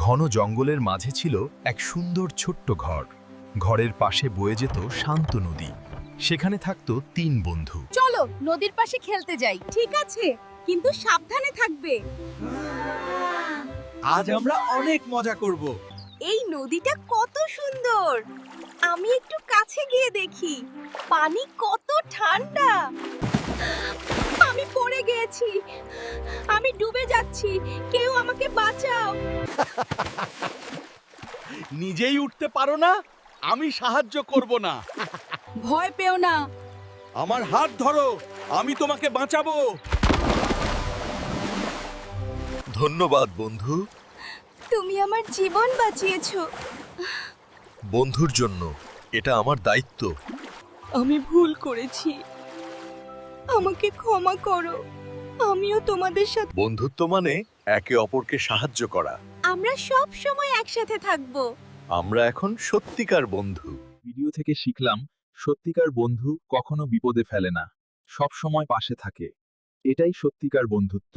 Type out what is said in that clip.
ঘন জঙ্গলের মাঝে ছিল এক সুন্দর ছোট্ট ঘর। ঘরের পাশে বয়ে যেত শান্ত নদী। সেখানে থাকতো 3 বন্ধু। চলো নদীর পাশে খেলতে যাই। ঠিক আছে, কিন্তু সাবধানে থাকবে। আজ আমরা অনেক মজা করব। এই নদীটা কত সুন্দর। আমি একটু কাছে গিয়ে দেখি। পানি কত ঠান্ডা। আমি পড়ে গিয়েছি। আমি ডুবে যাচ্ছি। কেউ আমাকে বাঁচাও। নিজেই উঠতে পারো না? আমি সাহায্য করব না। ভয় পেও না। আমার হাত ধরো, আমি তোমাকে বাঁচাবো। ধন্যবাদ বন্ধু। তুমি আমার জীবন বাঁচিয়েছো। বন্ধুর জন্য এটা আমার দায়িত্ব। আমি ভুল করেছি। আমাকে ক্ষমা করো। আমিও তোমাদের সাথে। বন্ধুত্ব মানে একে অপরকে সাহায্য করা। আমরা সব সময় একসাথে থাকবো। আমরা এখন সত্যিকার বন্ধু। ভিডিও থেকে শিখলাম, সত্যিকার বন্ধু কখনো বিপদে ফেলে না, সব সময় পাশে থাকে। এটাই সত্যিকার বন্ধুত্ব।